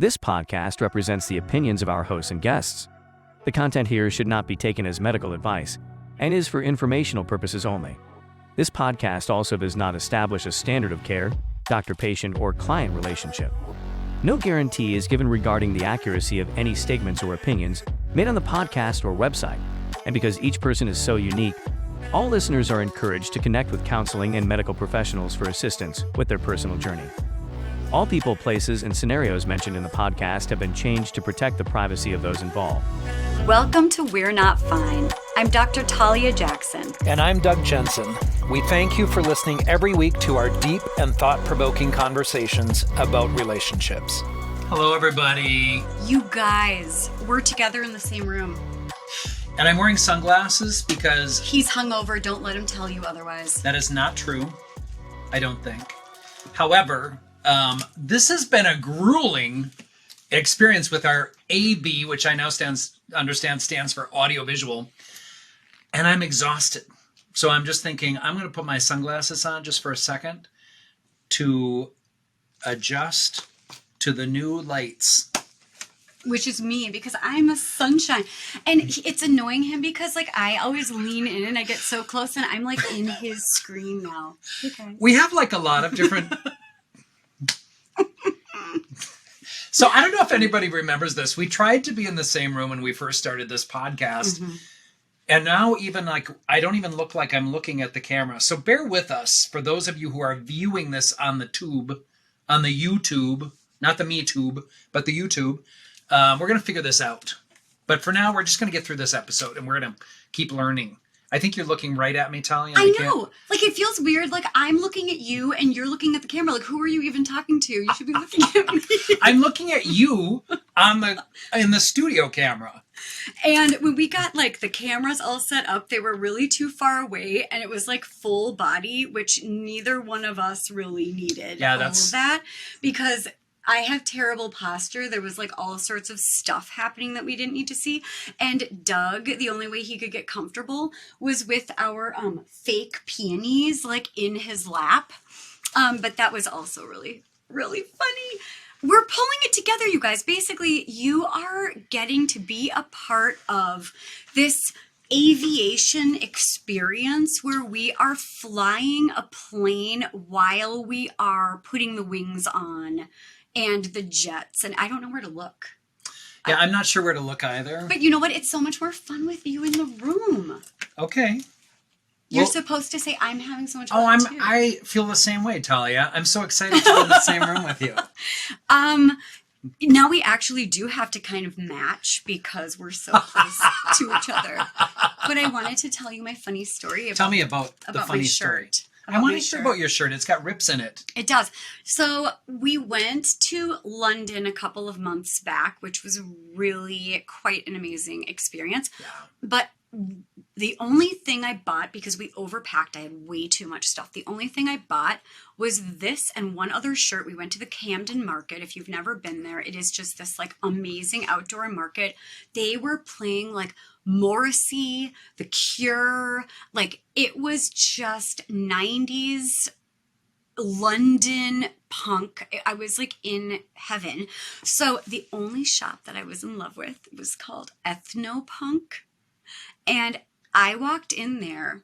This podcast represents the opinions of our hosts and guests. The content here should not be taken as medical advice and is for informational purposes only. This podcast also does not establish a standard of care, doctor-patient, or client relationship. No guarantee is given regarding the accuracy of any statements or opinions made on the podcast or website. And because each person is so unique, all listeners are encouraged to connect with counseling and medical professionals for assistance with their personal journey. All people, places, and scenarios mentioned in the podcast have been changed to protect the privacy of those involved. Welcome to We're Not Fine. I'm Dr. Talia Jackson. And I'm Doug Jensen. We thank you for listening every week to our deep and thought-provoking conversations about relationships. Hello, everybody. You guys, we're together in the same room. And I'm wearing sunglasses because... He's hungover. Don't let him tell you otherwise. That is not true. I don't think. However... this has been a grueling experience with our AB, which I now understand stands for audiovisual, and I'm exhausted. So I'm just thinking I'm going to put my sunglasses on just for a second to adjust to the new lights. Which is me, because I'm a sunshine. And it's annoying him because, I always lean in and I get so close, and I'm, in his screen now. Okay. We have, a lot of different... So I don't know if anybody remembers this. We tried to be in the same room when we first started this podcast. Mm-hmm. And now even I don't even look like I'm looking at the camera. So bear with us for those of you who are viewing this on the YouTube, not the Me Tube, but the YouTube. We're going to figure this out. But for now, we're just going to get through this episode and we're going to keep learning. I think you're looking right at me, Talia. I know. It feels weird. I'm looking at you and you're looking at the camera. Who are you even talking to? You should be looking at me. I'm looking at you in the studio camera. And when we got the cameras all set up, they were really too far away, and it was full body, which neither one of us really needed. Yeah, all of that, because I have terrible posture. There was all sorts of stuff happening that we didn't need to see. And Doug, the only way he could get comfortable was with our fake peonies in his lap. But that was also really, really funny. We're pulling it together, you guys. Basically, you are getting to be a part of this aviation experience where we are flying a plane while we are putting the wings on. And the jets, and I don't know where to look. Yeah, I'm not sure where to look either. But you know what? It's so much more fun with you in the room. Okay. You're supposed to say, I'm having so much fun too. I feel the same way, Talia. I'm so excited to be in the same room with you. Now we actually do have to kind of match because we're so close to each other. But I wanted to tell you my funny story. Tell me about the funny story. I want to hear about your shirt. It's got rips in it. It does. So we went to London a couple of months back, which was really quite an amazing experience. Yeah. But the only thing I bought, because we overpacked, I had way too much stuff. The only thing I bought was this and one other shirt. We went to the Camden Market. If you've never been there, it is just this amazing outdoor market. They were playing Morrissey, The Cure. It was just 90s London punk. I was in heaven. So the only shop that I was in love with was called Ethnopunk. And I walked in there,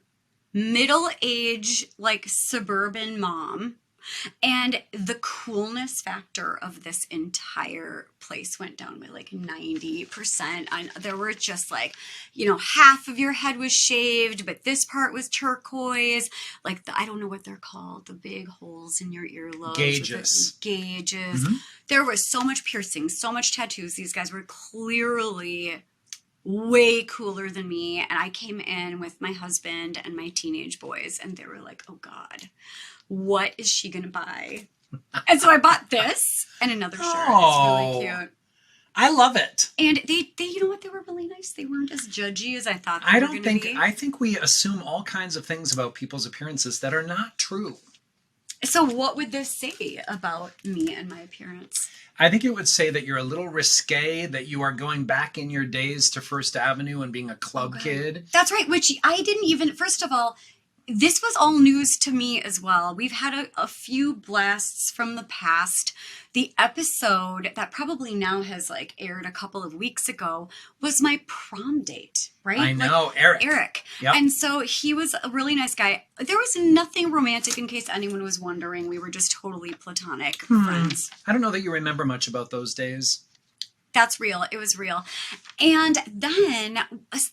middle-aged, suburban mom. And the coolness factor of this entire place went down by 90%. And there were just half of your head was shaved, but this part was turquoise. I don't know what they're called, the big holes in your earlobes. Gauges. Mm-hmm. There was so much piercing, so much tattoos. These guys were clearly way cooler than me. And I came in with my husband and my teenage boys, and they were oh God, what is she going to buy? And so I bought this and another shirt. Oh, it's really cute. I love it. And they, you know what? They were really nice. They weren't as judgy as I thought they were going to be. I think we assume all kinds of things about people's appearances that are not true. So what would this say about me and my appearance? I think it would say that you're a little risque, that you are going back in your days to First Avenue and being a club kid. That's right, which I didn't even, first of all, this was all news to me as well. We've had a few blasts from the past. The episode that probably now has like aired a couple of weeks ago was my prom date, right? I know, Eric. Eric. Yep. And so he was a really nice guy. There was nothing romantic, in case anyone was wondering. We were just totally platonic friends. I don't know that you remember much about those days. That's real. It was real. And then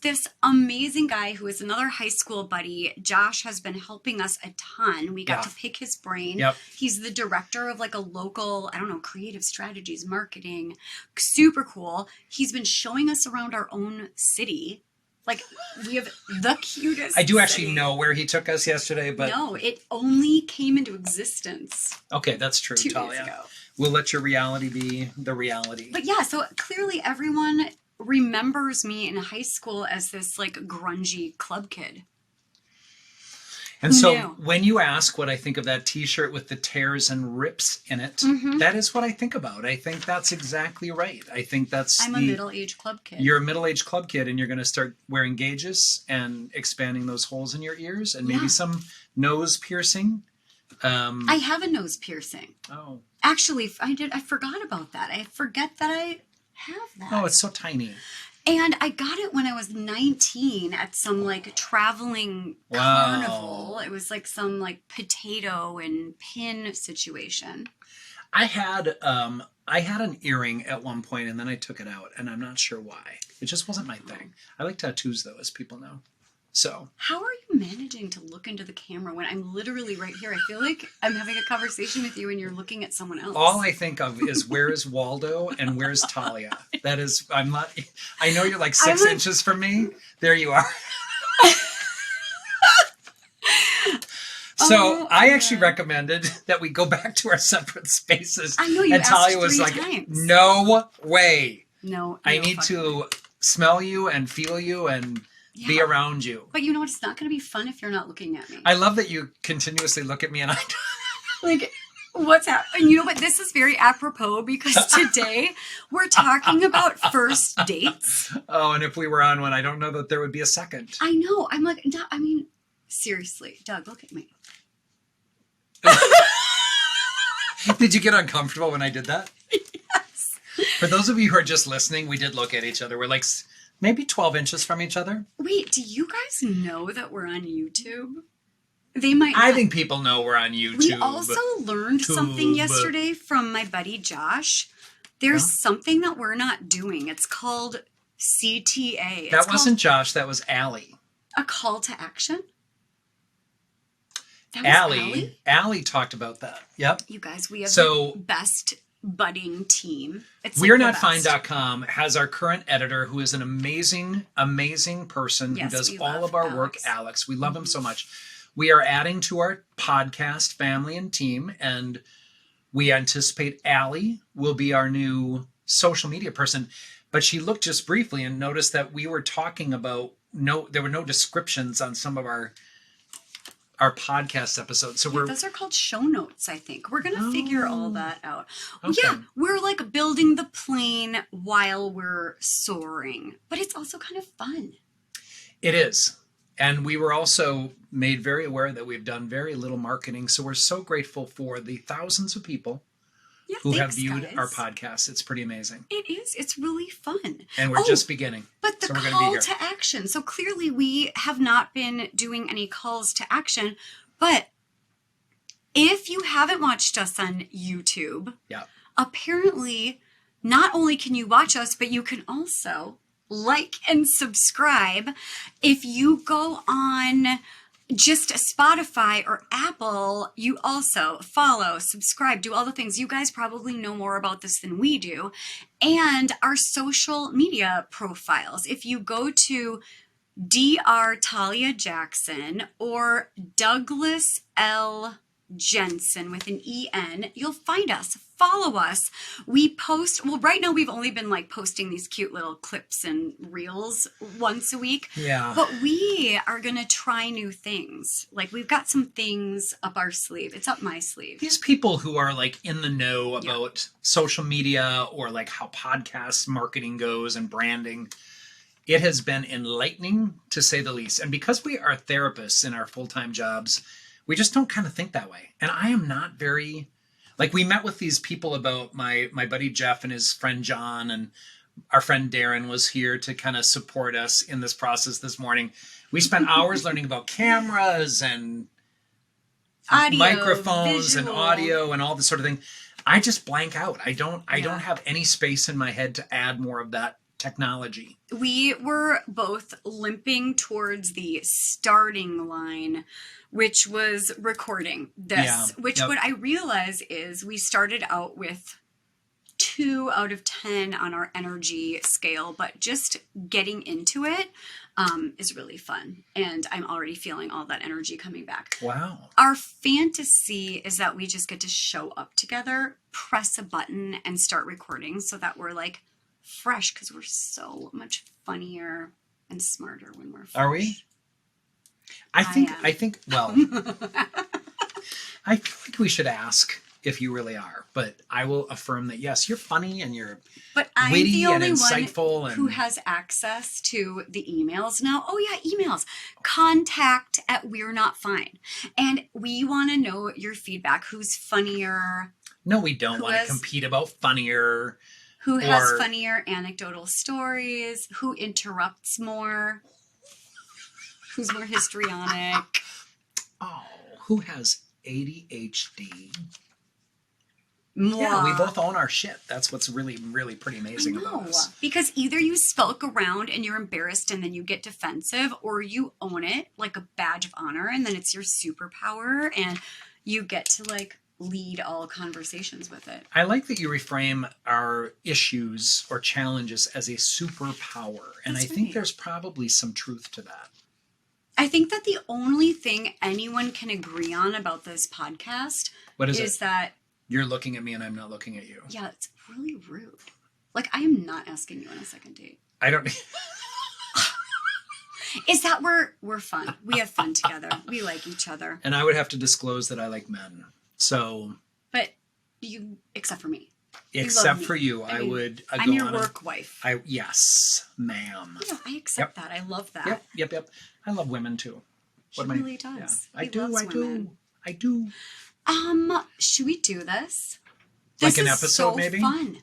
this amazing guy who is another high school buddy, Josh, has been helping us a ton. We got to pick his brain. Yep. He's the director of like a local, I don't know, creative strategies, marketing. Super cool. He's been showing us around our own city. Like, we have the cutest I do actually city. know where he took us yesterday, but... No, it only came into existence Okay, that's true, 2 Talia. days ago. We'll let your reality be the reality. But yeah, so clearly everyone remembers me in high school as this like grungy club kid. And so No. when you ask what I think of that t-shirt with the tears and rips in it, that is what I think about. I think that's exactly right. I think that's I'm a middle-aged club kid. You're a middle-aged club kid, and you're going to start wearing gauges and expanding those holes in your ears and maybe some nose piercing. I have a nose piercing. Oh. Actually, I forgot about that. I forget that I have that. Oh, it's so tiny. And I got it when I was 19 at some like traveling carnival. It was like some like potato and pin situation. I had an earring at one point, and then I took it out, and I'm not sure why. It just wasn't my thing. I like tattoos, though, as people know. So how are you managing to look into the camera when I'm literally right here? I feel like I'm having a conversation with you and you're looking at someone else. all I think of is where is Waldo and where's Talia? That is, I'm not, I know you're like 6 inches from me. There you are. So I actually recommended that we go back to our separate spaces. I know you and asked Talia was 3 like, times. no way. No, I need fucking way. to smell you and feel you and be around you. But you know what? It's not going to be fun if you're not looking at me. I love that you continuously look at me and I Like, what's happening? You know what? This is very apropos because today we're talking about first dates. Oh, and if we were on one, I don't know that there would be a second. I know. I'm like, I mean, seriously, Doug, look at me. Did you get uncomfortable when I did that? Yes. For those of you who are just listening, we did look at each other. We're like maybe 12 inches from each other. Wait, do you guys know that we're on YouTube? They might. I think people know we're on YouTube. We also learned something yesterday from my buddy Josh. There's something that we're not doing. It's called CTA. That wasn't Josh. That was Allie. A call to action? That was Allie talked about that. Yep. You guys, we have the best budding team. It's like the best. We'reNotFine.com has our current editor, who is an amazing, amazing person who does all of our work, Alex. We love him so much. We are adding to our podcast family and team, and we anticipate Allie will be our new social media person. But she looked just briefly and noticed that we were talking about there were no descriptions on some of our podcast episodes. So those are called show notes, I think. We're going to figure all that out. Okay. Yeah, we're like building the plane while we're soaring, but it's also kind of fun. It is. And we were also made very aware that we've done very little marketing. So we're so grateful for the thousands of people who have viewed our podcast. It's pretty amazing. It is. It's really fun. And we're just beginning. But the call to action. So clearly we have not been doing any calls to action. But if you haven't watched us on YouTube, apparently not only can you watch us, but you can also like and subscribe. If you go on just Spotify or Apple, you also follow, subscribe, do all the things. You guys probably know more about this than we do. And our social media profiles. If you go to Dr. Talia Jackson or Douglas-Jensen with an E-N, you'll find us. Follow us. We post, well, right now we've only been like posting these cute little clips and reels once a week. Yeah. But we are going to try new things. Like we've got some things up our sleeve. It's up my sleeve. These people who are like in the know about social media or like how podcast marketing goes and branding, It has been enlightening, to say the least. And because we are therapists in our full-time jobs, we just don't kind of think that way. And I am not very, like, we met with these people about my buddy Jeff and his friend John, and our friend Darren was here to kind of support us in this process this morning. We spent hours learning about cameras and Audio, microphones visual. and audio and all this sort of thing. I just blank out. I don't have any space in my head to add more of that technology. We were both limping towards the starting line, which was recording this. Yeah, Which yep. what I realize is we started out with 2 out of 10 on our energy scale, but just getting into it is really fun. And I'm already feeling all that energy coming back. Wow. Our fantasy is that we just get to show up together, press a button, and start recording so that we're like fresh, because we're so much funnier and smarter when we're fresh. Are we? I think, well, I feel like we should ask if you really are, but I will affirm that, yes, you're funny and you're But I'm witty the and only insightful one and who has access to the emails now. Oh yeah, emails. contact@we'renotfine. And we want to know your feedback. Who's funnier? no, we don't Who want to has- compete about funnier. Who has Or- funnier anecdotal stories? Who interrupts more? Who's more histrionic? Oh, who has ADHD? Moi. Yeah, we both own our shit. That's what's really, really pretty I amazing about know, us. because either you skulk around and you're embarrassed and then you get defensive, or you own it like a badge of honor and then it's your superpower and you get to like lead all conversations with it. I like that you reframe our issues or challenges as a superpower. And That's I think right. there's probably some truth to that. I think that the only thing anyone can agree on about this podcast What is is it? that, You're looking at me and I'm not looking at you. yeah, it's really rude. Like, I am not asking you on a second date. I don't. Is that we're fun. We have fun together. We like each other. And I would have to disclose that I like men. So, But you, except for me. You love except me. for you, I I mean, would I'm go your on. work wife. Yes, ma'am. Yeah, I accept that. I love that. Yep. I love women too. She really does. Yeah. He loves women. I do. Should we do this? Like This an is episode, so maybe? fun.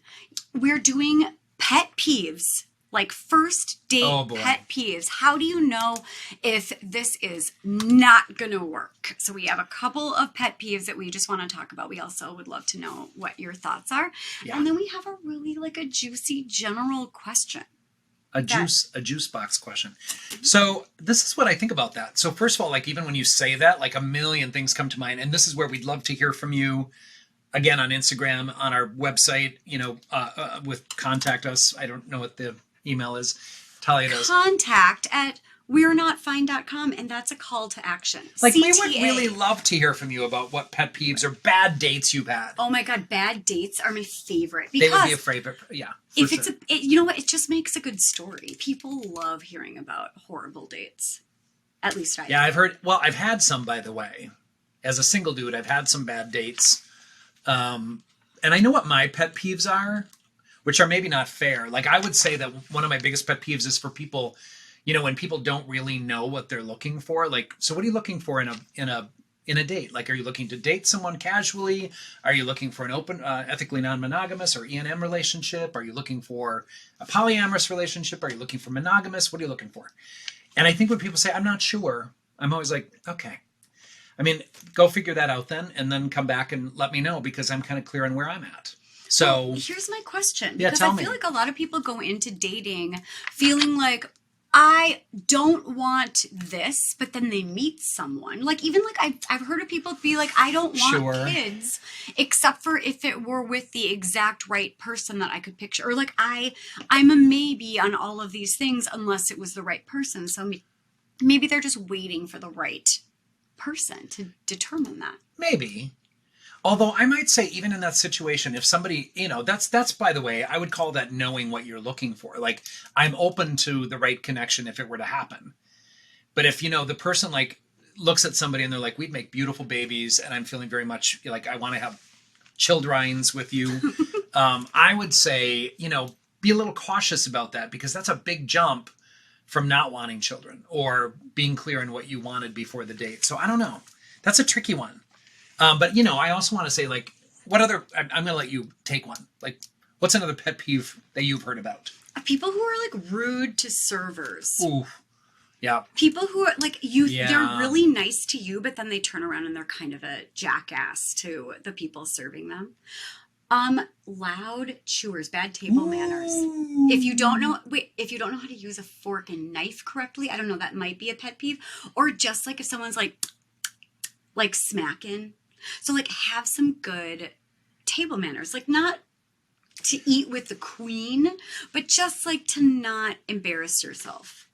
We're doing pet peeves, like first date Oh, boy. pet peeves. How do you know if this is not gonna work? So we have a couple of pet peeves that we just want to talk about. We also would love to know what your thoughts are. Yeah. And then we have a really like a juicy general question. A juice box question. So this is what I think about that. So first of all, like even when you say that, like a million things come to mind, and this is where we'd love to hear from you. Again, on Instagram, on our website, with contact us. I don't know what the email is. Talia does. contact@we'renotfine.com, and that's a call to action. Like we would CTA. really love to hear from you about what pet peeves or bad dates you've had. Oh my God, bad dates are my favorite They would be because afraid of, yeah. if for it's sure. you know what, it just makes a good story. People love hearing about horrible dates. At least I do. Yeah, I've had some, by the way. As a single dude, I've had some bad dates. And I know what my pet peeves are, which are maybe not fair. Like I would say that one of my biggest pet peeves is for people, when people don't really know what they're looking for. Like, so what are you looking for in a date? Like, are you looking to date someone casually? Are you looking for an open, ethically non-monogamous or E&M relationship? Are you looking for a polyamorous relationship? Are you looking for monogamous? What are you looking for? And I think when people say, I'm not sure, I'm always like, okay. I mean, go figure that out then, and then come back and let me know, because I'm kind of clear on where I'm at. So Well, here's my question. Yeah, Because tell I feel me. like a lot of people go into dating feeling like, I don't want this, but then they meet someone. Like, even like I've heard of people be like, I don't want Sure. kids, except for if it were with the exact right person that I could picture. Or like, I'm a maybe on all of these things unless it was the right person. So maybe they're just waiting for the right person to determine that. maybe. Although I might say, even in that situation, if somebody, that's by the way, I would call that knowing what you're looking for. Like, I'm open to the right connection if it were to happen. But if, the person like looks at somebody and they're like, we'd make beautiful babies, and I'm feeling very much like I want to have childrines with you, I would say, be a little cautious about that, because that's a big jump from not wanting children or being clear on what you wanted before the date. So I don't know. That's a tricky one. But, I also want to say, like, what other, I'm going to let you take one. Like, what's another pet peeve that you've heard about? People who are like rude to servers. Ooh. Yeah. People who are like Yeah. they're really nice to you, but then they turn around and they're kind of a jackass to the people serving them. Loud chewers, bad table manners. If you don't know how to use a fork and knife correctly, I don't know, that might be a pet peeve. Or just like if someone's like smacking. So like have some good table manners. Like not to eat with the queen, but just like to not embarrass yourself.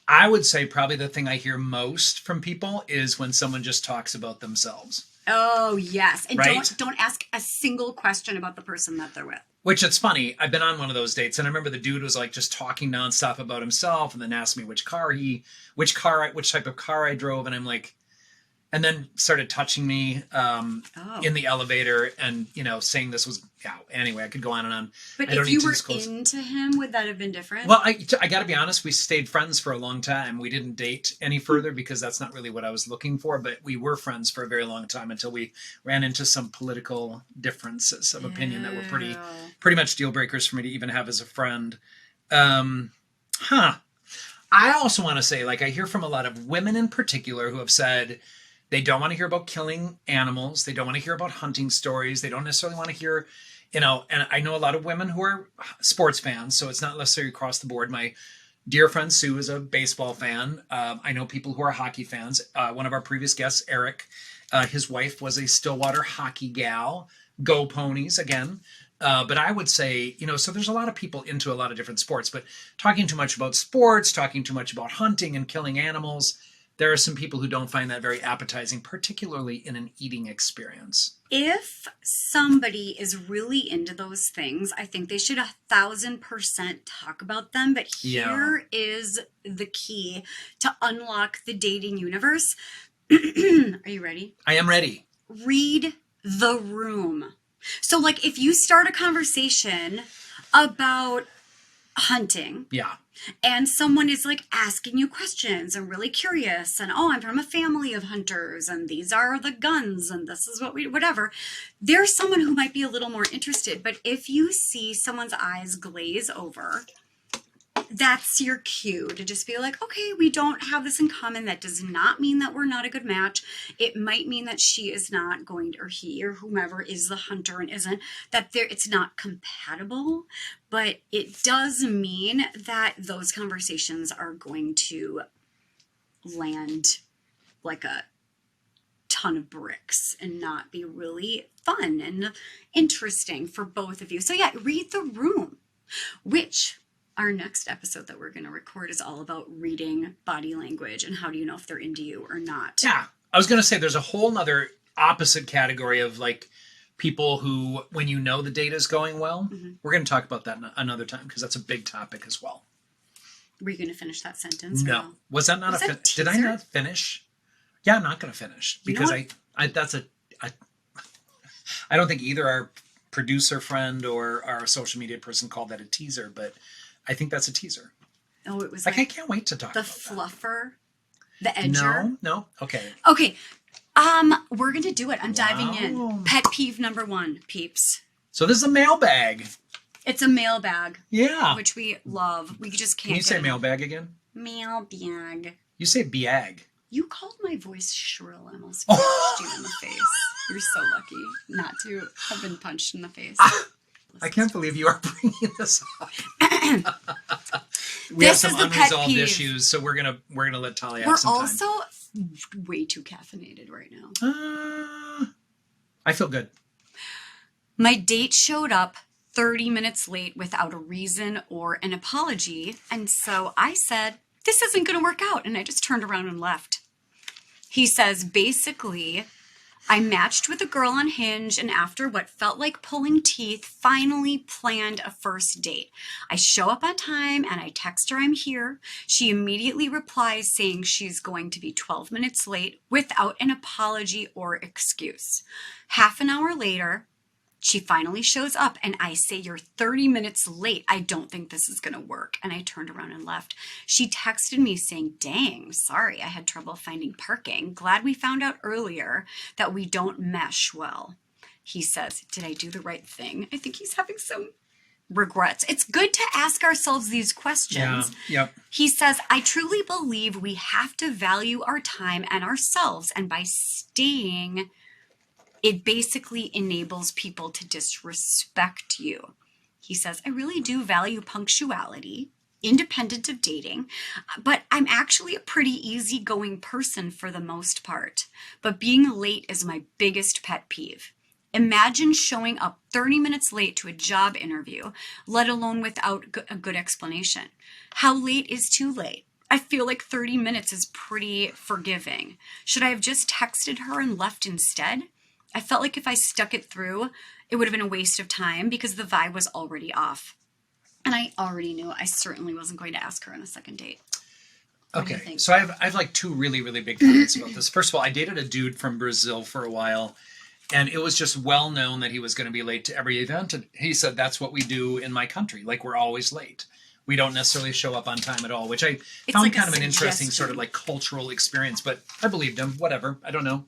I would say probably the thing I hear most from people is when someone just talks about themselves. Oh, yes. And right? don't ask a single question about the person that they're with. Which it's funny. I've been on one of those dates and I remember the dude was like just talking nonstop about himself and then asked me which type of car I drove. And I'm like, and then started touching me in the elevator and, saying this was, anyway, I could go on and on. But if you were into him, would that have been different? Well, I got to be honest, we stayed friends for a long time. We didn't date any further because that's not really what I was looking for, but we were friends for a very long time until we ran into some political differences of opinion that were pretty much deal breakers for me to even have as a friend. I also want to say, like, I hear from a lot of women in particular who have said, they don't want to hear about killing animals. They don't want to hear about hunting stories. They don't necessarily want to hear, and I know a lot of women who are sports fans, so it's not necessarily across the board. My dear friend Sue is a baseball fan. I know people who are hockey fans. One of our previous guests, Eric, his wife was a Stillwater hockey gal. Go Ponies again. But I would say, so there's a lot of people into a lot of different sports, but talking too much about sports, talking too much about hunting and killing animals, there are some people who don't find that very appetizing, particularly in an eating experience. If somebody is really into those things, I think they should 1,000% talk about them. But here is the key to unlock the dating universe. Are you ready? I am ready. Read the room. So like if you start a conversation about hunting. Yeah. And someone is like asking you questions and really curious and, I'm from a family of hunters and these are the guns and this is whatever. There's someone who might be a little more interested. But if you see someone's eyes glaze over, that's your cue to just be like, okay, we don't have this in common. That does not mean that we're not a good match. It might mean that she is not going to, or he or whomever is the hunter and isn't, that it's not compatible. But it does mean that those conversations are going to land like a ton of bricks and not be really fun and interesting for both of you. So yeah, read the room, which our next episode that we're going to record is all about reading body language and how do you know if they're into you or not. Yeah. I was going to say there's a whole nother opposite category of like people who, when the date is going well, we're going to talk about that another time because that's a big topic as well. Were you going to finish that sentence? No. Was that not did I not finish? Yeah, I'm not going to finish because I don't think either our producer friend or our social media person called that a teaser, but I think that's a teaser. Oh, it was like I can't wait to talk about the fluffer, the edger. No. Okay. We're going to do it. I'm diving in. Pet peeve number 1, peeps. So this is a mailbag. It's a mailbag. Yeah. Which we love. We just can't. Can you say mailbag again? Mailbag. You say biag. You called my voice shrill. I almost punched you in the face. You're so lucky not to have been punched in the face. I can't believe you are bringing this up. We This have some is the pet unresolved peeve. issues, so we're gonna let Talia We're have some time. also way too caffeinated right now. I feel good. My date showed up 30 minutes late without a reason or an apology, and so I said, this isn't going to work out, and I just turned around and left. He says, basically, I matched with a girl on Hinge, and after what felt like pulling teeth, finally planned a first date. I show up on time, and I text her I'm here. She immediately replies saying she's going to be 12 minutes late without an apology or excuse. Half an hour later, She finally shows up and I say, "You're 30 minutes late. I don't think this is going to work." And I turned around and left. She texted me saying, "Dang, sorry, I had trouble finding parking. Glad we found out earlier that we don't mesh well." He says, "Did I do the right thing?" I think he's having some regrets. It's good to ask ourselves these questions. Yeah. Yep. He says, "I truly believe we have to value our time and ourselves. And by staying, it basically enables people to disrespect you." He says, "I really do value punctuality, independent of dating, but I'm actually a pretty easygoing person for the most part. But being late is my biggest pet peeve. Imagine showing up 30 minutes late to a job interview, let alone without a good explanation. How late is too late? I feel like 30 minutes is pretty forgiving. Should I have just texted her and left instead? I felt like if I stuck it through, it would have been a waste of time because the vibe was already off." And I already knew I certainly wasn't going to ask her on a second date. What do you Okay, think? so I have like two really, really big comments about this. First of all, I dated a dude from Brazil for a while, and it was just well known that he was going to be late to every event. And he said, "That's what we do in my country. Like, we're always late. We don't necessarily show up on time at all," which I found like a kind of an interesting suggestion. sort of like cultural experience, but I believed him. Whatever. I don't know.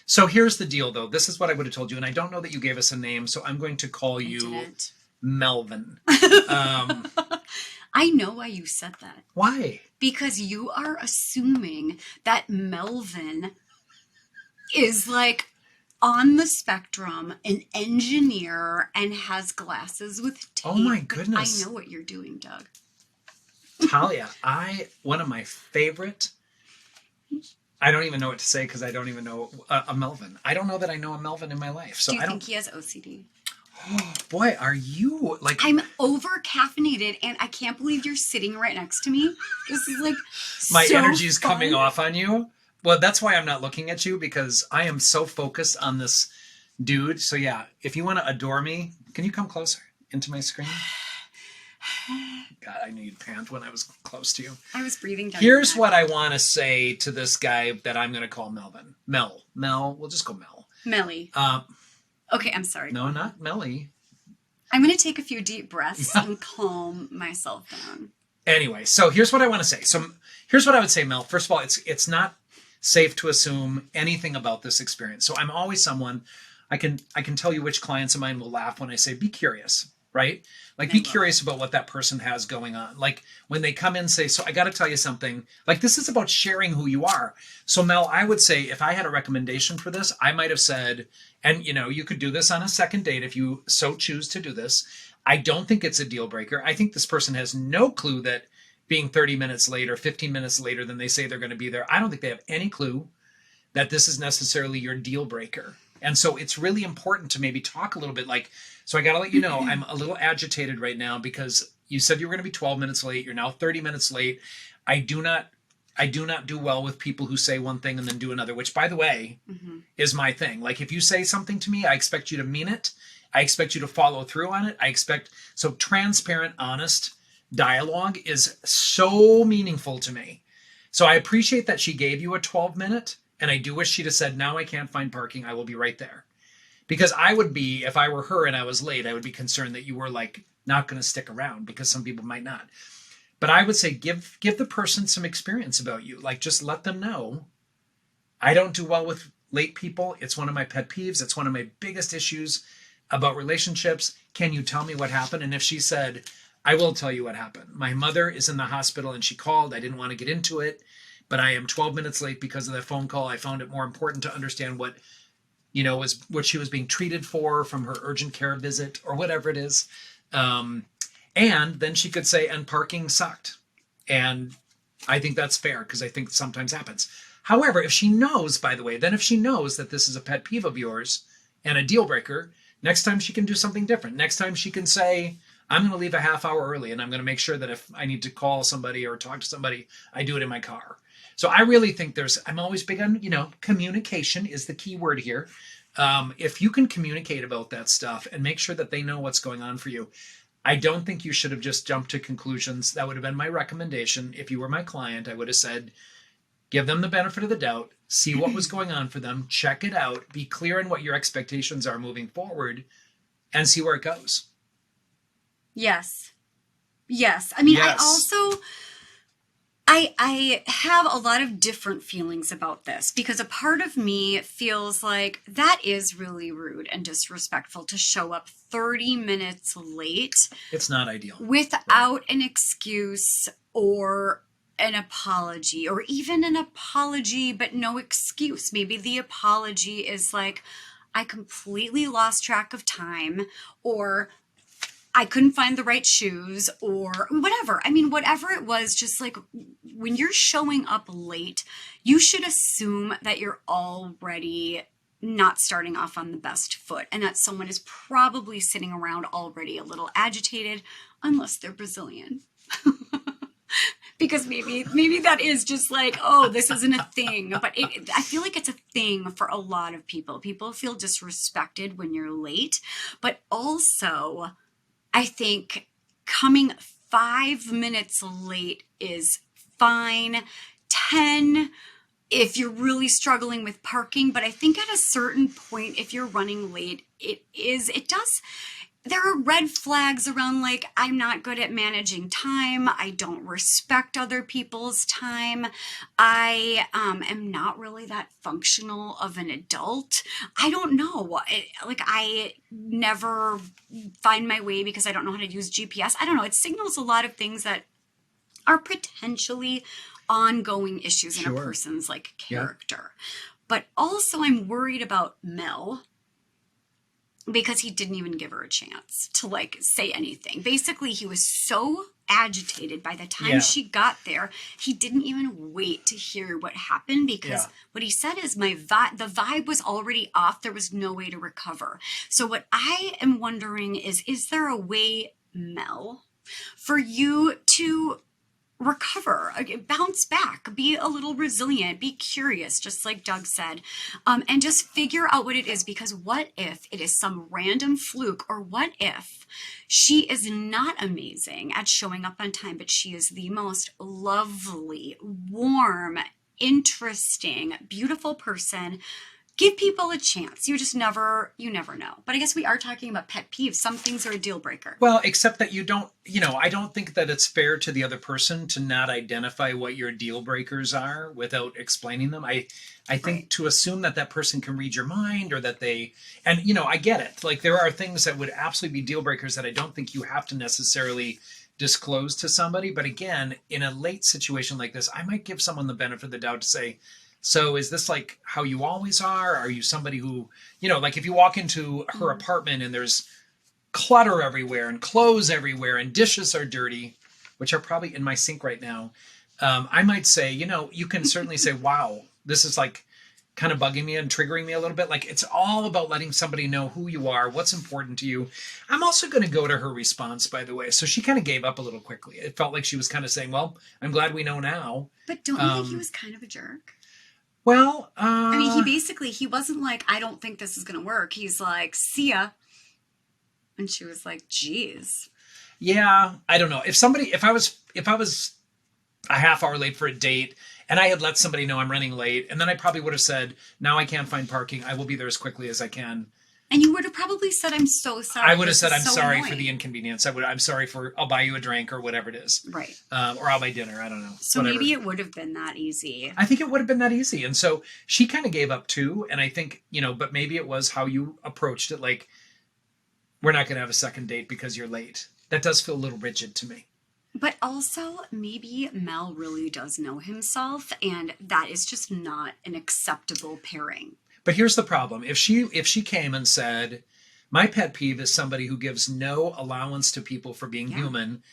So here's the deal, though. This is what I would have told you, and I don't know that you gave us a name, so I'm going to call you Didn't. Melvin. I know why you said that. Why? Because you are assuming that Melvin is like on the spectrum, an engineer, and has glasses with tape. Oh my But goodness. I know what you're doing, Doug. Talia, one of my favorite, I don't even know what to say because I don't even know a Melvin. I don't know that I know a Melvin in my life. So Do you I think don't, he has OCD? boy, are you like, I'm over caffeinated and I can't believe you're sitting right next to me. This is like my so energy is coming fun. off on you? Well, that's why I'm not looking at you, because I am so focused on this dude. So yeah, if you want to adore me, can you come closer into my screen? God, I knew you'd pant when I was close to you. I was breathing down. Here's your what neck. I want to say to this guy that I'm going to call Melvin. Mel. We'll just go Mel. Melly. Okay, I'm sorry. No, not Melly. I'm going to take a few deep breaths and calm myself down. Anyway, so here's what I want to say. So here's what I would say, Mel. First of all, it's not safe to assume anything about this experience. So I'm always someone, I can tell you which clients of mine will laugh when I say, be curious, right? Like, be curious about what that person has going on. Like, when they come in, say, so I got to tell you something. Like, this is about sharing who you are. So Mel, I would say if I had a recommendation for this, I might have said, and you could do this on a second date if you so choose to do this. I don't think it's a deal breaker. I think this person has no clue that being 30 minutes late or 15 minutes later than they say they're going to be there, I don't think they have any clue that this is necessarily your deal breaker. And so it's really important to maybe talk a little bit like, so I got to let you know, I'm a little agitated right now because you said you were going to be 12 minutes late. You're now 30 minutes late. I do not do well with people who say one thing and then do another, which, by the way, is my thing. Like, if you say something to me, I expect you to mean it. I expect you to follow through on it. So transparent, honest dialogue is so meaningful to me. So I appreciate that she gave you a 12-minute, and I do wish she'd have said, now I can't find parking. I will be right there. Because I would be, if I were her and I was late, I would be concerned that you were like not going to stick around, because some people might not. But I would say give the person some experience about you. Like, just let them know. I don't do well with late people. It's one of my pet peeves. It's one of my biggest issues about relationships. Can you tell me what happened? And if she said, I will tell you what happened. My mother is in the hospital and she called. I didn't want to get into it, but I am 12 minutes late because of that phone call. I found it more important to understand what was what she was being treated for from her urgent care visit or whatever it is. And then she could say, and parking sucked. And I think that's fair, because I think sometimes happens. However, if she knows, by the way, if she knows that this is a pet peeve of yours and a deal breaker, next time she can do something different. Next time she can say, I'm going to leave a half hour early, and I'm going to make sure that if I need to call somebody or talk to somebody, I do it in my car. So I really think I'm always big on, communication is the key word here. If you can communicate about that stuff and make sure that they know what's going on for you, I don't think you should have just jumped to conclusions. That would have been my recommendation. If you were my client, I would have said, give them the benefit of the doubt, see what was going on for them, check it out, be clear on what your expectations are moving forward, and see where it goes. Yes. I mean, Yes. I also, I have a lot of different feelings about this because a part of me feels like that is really rude and disrespectful to show up 30 minutes late It's not ideal. without an excuse or an apology, or even an apology but no excuse. Maybe the apology is like, I completely lost track of time, or I couldn't find the right shoes, or whatever. I mean, whatever it was, just like when you're showing up late, you should assume that you're already not starting off on the best foot and that someone is probably sitting around already a little agitated, unless they're Brazilian. Because maybe that is just like, oh, this isn't a thing. But I feel like it's a thing for a lot of people. People feel disrespected when you're late. But also, I think coming 5 minutes late is fine. 10 if you're really struggling with parking. But I think at a certain point, if you're running late, there are red flags around like, I'm not good at managing time. I don't respect other people's time. I am not really that functional of an adult. I don't know. I never find my way because I don't know how to use GPS. I don't know. It signals a lot of things that are potentially ongoing issues in a person's like character. Yeah. But also I'm worried about Mel, because he didn't even give her a chance to like say anything. Basically, he was so agitated by the time she got there, he didn't even wait to hear what happened, because what he said is the vibe was already off. There was no way to recover. So what I am wondering is there a way, Mel, for you to recover, bounce back, be a little resilient, be curious, just like Doug said, and just figure out what it is? Because what if it is some random fluke, or what if she is not amazing at showing up on time, but she is the most lovely, warm, interesting, beautiful person? Give people a chance. You never know. But I guess we are talking about pet peeves. Some things are a deal breaker. Well, except that I don't think that it's fair to the other person to not identify what your deal breakers are without explaining them. I think to assume that person can read your mind, or that I get it. Like, there are things that would absolutely be deal breakers that I don't think you have to necessarily disclose to somebody. But again, in a late situation like this, I might give someone the benefit of the doubt to say, so is this like how you always are? Are you somebody who, like if you walk into her apartment and there's clutter everywhere and clothes everywhere and dishes are dirty, which are probably in my sink right now, I might say, you can certainly say, wow, this is like kind of bugging me and triggering me a little bit. Like, it's all about letting somebody know who you are, what's important to you. I'm also going to go to her response, by the way. So she kind of gave up a little quickly. It felt like she was kind of saying, well, I'm glad we know now. But don't you think he was kind of a jerk? Well, I mean, he wasn't like, I don't think this is going to work. He's like, see ya. And she was like, geez. Yeah, I don't know. If I was a half hour late for a date and I had let somebody know I'm running late, and then I probably would have said, now I can't find parking. I will be there as quickly as I can. And you would have probably said, I'm so sorry. I would have said, I'm sorry annoying for the inconvenience. I'm sorry I'll buy you a drink or whatever it is. Right. Or I'll buy dinner. I don't know. So whatever. Maybe it would have been that easy. I think it would have been that easy. And so she kind of gave up too. And I think, but maybe it was how you approached it. Like, we're not going to have a second date because you're late. That does feel a little rigid to me. But also, maybe Mel really does know himself, and that is just not an acceptable pairing. But here's the problem. If she came and said, my pet peeve is somebody who gives no allowance to people for being human,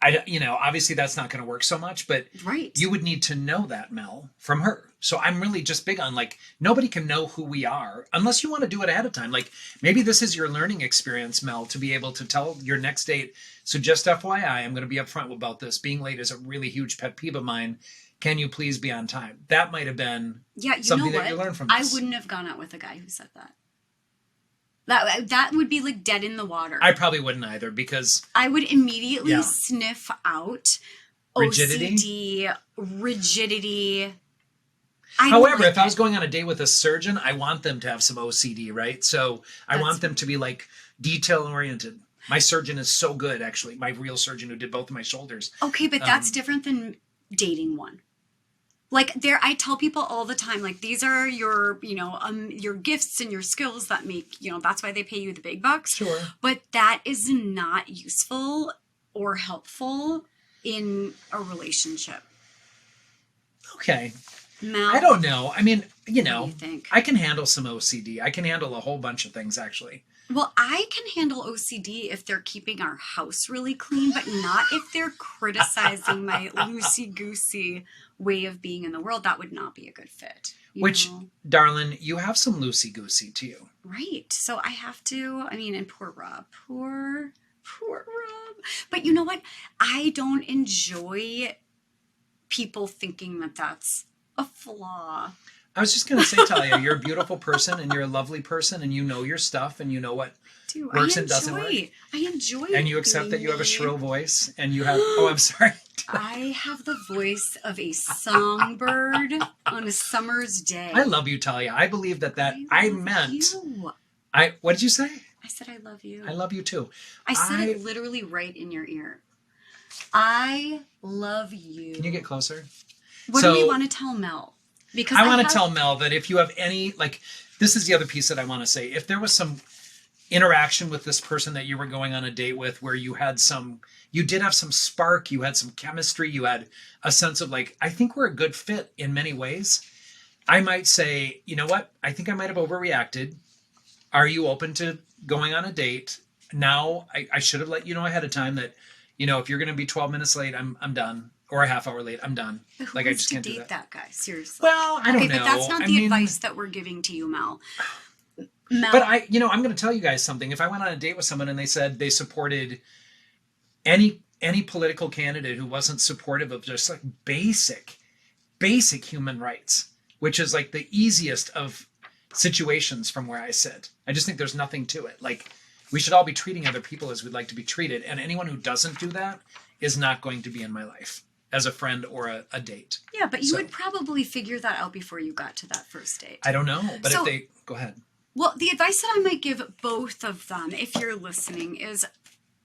obviously that's not going to work so much, but you would need to know that, Mel, from her. So I'm really just big on, like, nobody can know who we are unless you want to do it ahead of time. Like, maybe this is your learning experience, Mel, to be able to tell your next date, so just FYI, I'm going to be upfront about this. Being late is a really huge pet peeve of mine. Can you please be on time? That might have been something that you learned from this. I wouldn't have gone out with a guy who said that. That would be like dead in the water. I probably wouldn't either, because I would immediately sniff out Rigidity? rigidity. However, if I was going on a date with a surgeon, I want them to have some OCD, right? So I want them to be like detail oriented. My surgeon is so good, actually. My real surgeon who did both of my shoulders. Okay, but that's different than dating one. Like I tell people all the time, like these are your, your gifts and your skills that make, that's why they pay you the big bucks. Sure. But that is not useful or helpful in a relationship. Okay. Mel, I don't know. I mean, what do you think? I can handle some OCD. I can handle a whole bunch of things, actually. Well, I can handle OCD if they're keeping our house really clean, but not if they're criticizing my loosey-goosey way of being in the world. That would not be a good fit. Which, darling, you have some loosey-goosey to you. Right. So I have to, and poor Rob. Poor Rob. But you know what? I don't enjoy people thinking that that's a flaw. I was just going to say, Talia, you're a beautiful person and you're a lovely person and you know your stuff and you know what works and doesn't work. I enjoy And you accept that you have a shrill voice and you have, oh, I'm sorry. I have the voice of a songbird on a summer's day. I love you, Talia. I believe that I meant, you. What did you say? I said I love you. I love you too. I said it literally right in your ear. I love you. Can you get closer? What do we want to tell Mel? Because I want to tell Mel that if you have any, this is the other piece that I want to say. If there was some interaction with this person that you were going on a date with where you did have some spark, you had some chemistry, you had a sense of I think we're a good fit in many ways. I might say, you know what? I think I might have overreacted. Are you open to going on a date? Now, I should have let you know ahead of time that, if you're going to be 12 minutes late, I'm done. Or a half hour late, I'm done. But who I wants just to can't do date that guy? Seriously. Well, I don't know. Okay, but that's not the advice that we're giving to you, Mel. But I'm going to tell you guys something. If I went on a date with someone and they said they supported any political candidate who wasn't supportive of just basic human rights, which is the easiest of situations from where I sit. I just think there's nothing to it. We should all be treating other people as we'd like to be treated. And anyone who doesn't do that is not going to be in my life as a friend or a date. Yeah, but you would probably figure that out before you got to that first date. I don't know, but go ahead. Well, the advice that I might give both of them, if you're listening, is,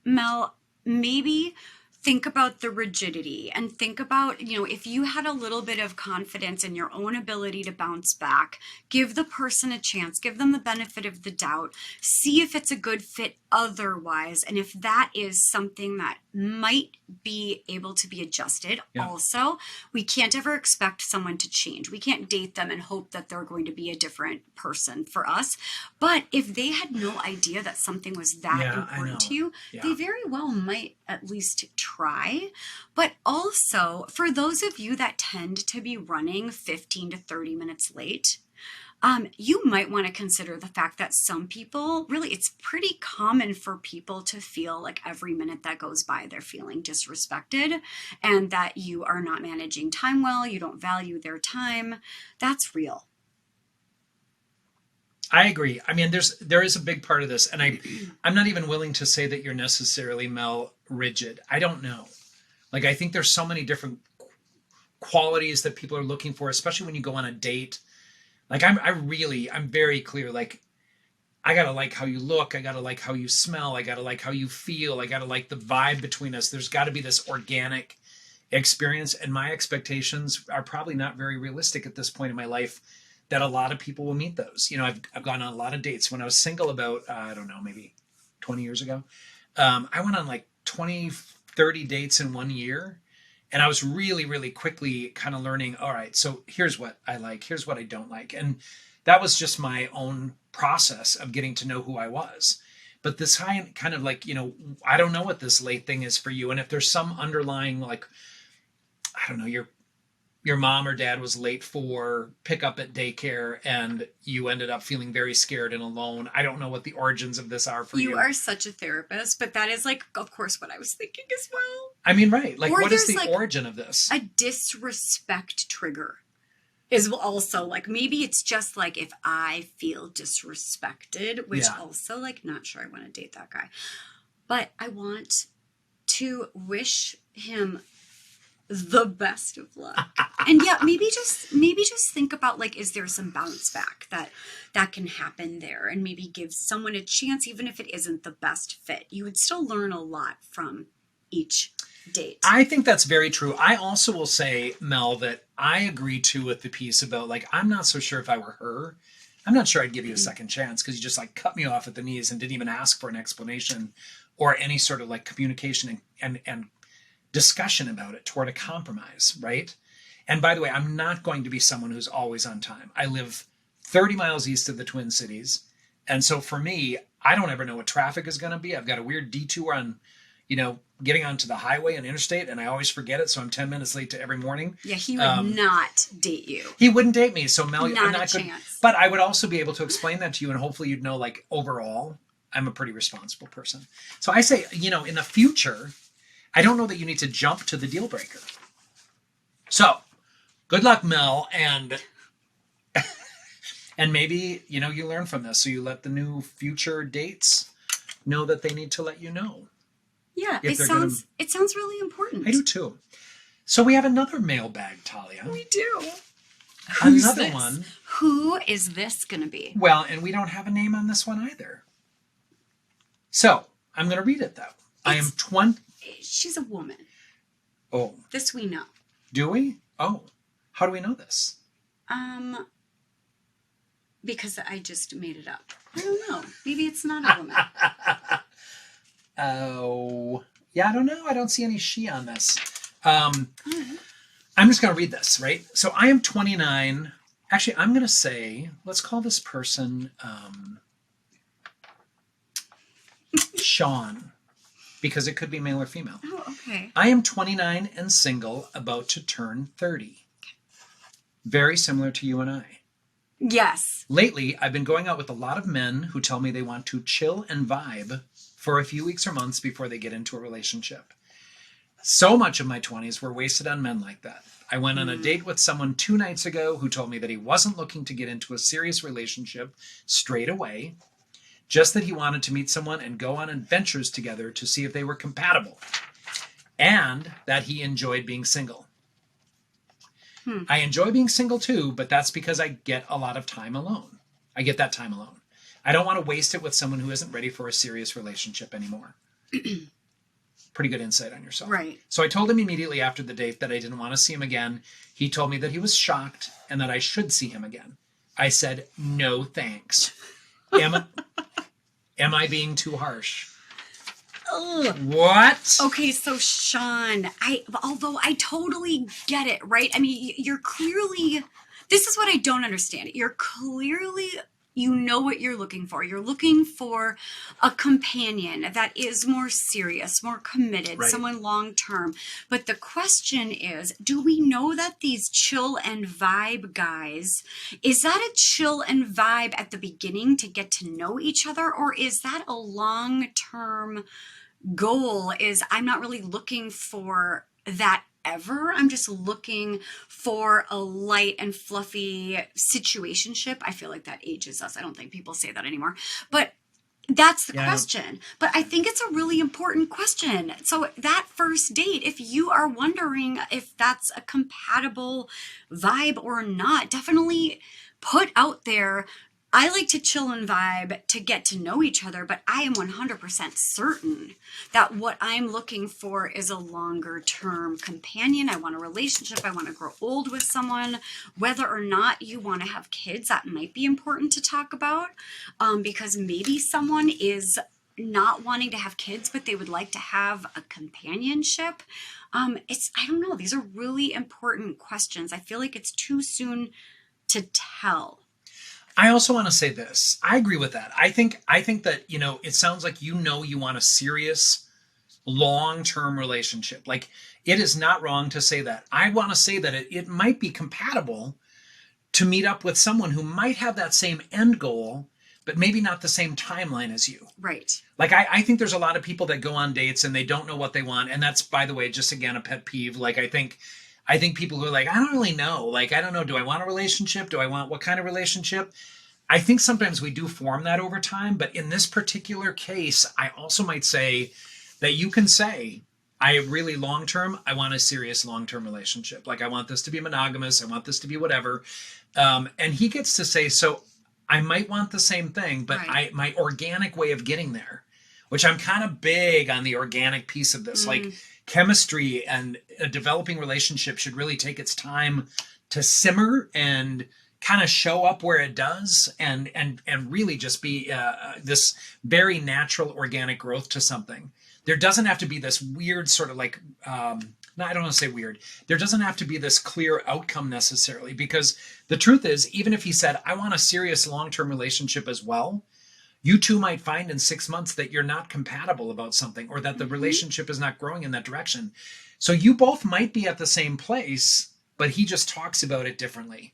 Mel, maybe think about the rigidity and think about, if you had a little bit of confidence in your own ability to bounce back, give the person a chance, give them the benefit of the doubt, see if it's a good fit otherwise. And if that is something that might be able to be adjusted. Yeah. Also, we can't ever expect someone to change. We can't date them and hope that they're going to be a different person for us. But if they had no idea that something was that important to you, they very well might at least try. But also, for those of you that tend to be running 15 to 30 minutes late, you might want to consider the fact that some people, really, it's pretty common for people to feel like every minute that goes by, they're feeling disrespected and that you are not managing time well, you don't value their time. That's real. I agree. I mean, there is a big part of this, and I'm not even willing to say that you're necessarily, Mel, rigid. I don't know. I think there's so many different qualities that people are looking for, especially when you go on a date. I'm very clear. I gotta like how you look. I gotta like how you smell. I gotta like how you feel. I gotta like the vibe between us. There's got to be this organic experience, and my expectations are probably not very realistic at this point in my life. That a lot of people will meet those. I've gone on a lot of dates. When I was single about, I don't know, maybe 20 years ago, I went on 20, 30 dates in 1 year. And I was really, really quickly kind of learning, all right, so here's what I like, here's what I don't like. And that was just my own process of getting to know who I was. But this kind of I don't know what this late thing is for you. And if there's some underlying, I don't know, your mom or dad was late for pickup at daycare and you ended up feeling very scared and alone. I don't know what the origins of this are for you. You are such a therapist, but that is of course, what I was thinking as well. I mean, right. What is the origin of this? A disrespect trigger is also maybe it's just if I feel disrespected, which also not sure I want to date that guy, but I want to wish him the best of luck. And yeah, maybe just think about, like, is there some bounce back that can happen there, and maybe give someone a chance, even if it isn't the best fit. You would still learn a lot from each date. I think that's very true. I also will say, Mel, that I agree too with the piece about, like, I'm not so sure if I were her, I'm not sure I'd give you a second chance, because you just like cut me off at the knees and didn't even ask for an explanation or any sort of like communication and discussion about it toward a compromise, right? And by the way, I'm not going to be someone who's always on time. I live 30 miles east of the Twin Cities. And so for me, I don't ever know what traffic is going to be. I've got a weird detour on, getting onto the highway and interstate, and I always forget it. So I'm 10 minutes late to every morning. Yeah, he would not date you. He wouldn't date me. So Mel, not I'm not a good. chance. But I would also be able to explain that to you, and hopefully you'd know, like, overall, I'm a pretty responsible person. So I say, in the future, I don't know that you need to jump to the deal breaker. So good luck, Mel. And maybe, you learn from this. So you let the new future dates know that they need to let you know. Yeah, it sounds really important. I do too. So we have another mailbag, Talia. We do. Another one. Who is this going to be? Well, and we don't have a name on this one either. So I'm going to read it, though. I am 20. She's a woman. Oh. This we know. Do we? Oh. How do we know this? Because I just made it up. I don't know. Maybe it's not a woman. Oh. Yeah, I don't know. I don't see any she on this. I'm just going to read this, right? So I am 29. Actually, I'm going to say, let's call this person Sean, because it could be male or female. Oh, okay. I am 29 and single, about to turn 30. Very similar to you and I. Yes. Lately, I've been going out with a lot of men who tell me they want to chill and vibe for a few weeks or months before they get into a relationship. So much of my 20s were wasted on men like that. I went on a date with someone 2 nights ago who told me that he wasn't looking to get into a serious relationship straight away, just that he wanted to meet someone and go on adventures together to see if they were compatible, and that he enjoyed being single. I enjoy being single too, but that's because I get a lot of time alone. I get that time alone. I don't want to waste it with someone who isn't ready for a serious relationship anymore. Pretty good insight on yourself. Right. So I told him immediately after the date that I didn't want to see him again. He told me that he was shocked and that I should see him again. I said, no thanks. Am I being too harsh? Ugh. What? Okay, so Sean, although I totally get it, right? I mean, you're clearly, this is what I don't understand. You're clearly, you know what you're looking for. You're looking for a companion that is more serious, more committed, right. Someone long-term. But the question is, do we know that these chill and vibe guys, is that a chill and vibe at the beginning to get to know each other? Or is that a long-term goal? Is I'm not really looking for that ever. I'm just looking for a light and fluffy situationship. I feel like that ages us. I don't think people say that anymore. But that's the question. But I think it's a really important question. So that first date, if you are wondering if that's a compatible vibe or not, definitely put out there, I like to chill and vibe to get to know each other, but I am 100% certain that what I'm looking for is a longer term companion. I want a relationship. I want to grow old with someone. Whether or not you want to have kids, that might be important to talk about, because maybe someone is not wanting to have kids, but they would like to have a companionship. I don't know. These are really important questions. I feel like it's too soon to tell. I also want to say this. I agree with that. I think that, it sounds like you want a serious long-term relationship. Like, it is not wrong to say that. I want to say that it might be compatible to meet up with someone who might have that same end goal, but maybe not the same timeline as you. Right. Like, I think there's a lot of people that go on dates and they don't know what they want. And that's, by the way, just again, a pet peeve. Like, I think people who are like, I don't really know. Like, I don't know. Do I want a relationship? Do I want what kind of relationship? I think sometimes we do form that over time. But in this particular case, I also might say that you can say, I really long-term, I want a serious long-term relationship. Like I want this to be monogamous. I want this to be whatever. And he gets to say, so I might want the same thing, but my organic way of getting there, which I'm kind of big on the organic piece of this, like chemistry and a developing relationship should really take its time to simmer and kind of show up where it does and really just be this very natural organic growth to something. There doesn't have to be this weird sort of like, no, I don't want to say weird. There doesn't have to be this clear outcome necessarily, because the truth is, even if he said, I want a serious long-term relationship as well, you two might find in 6 months that you're not compatible about something, or that the relationship is not growing in that direction. So you both might be at the same place, but he just talks about it differently.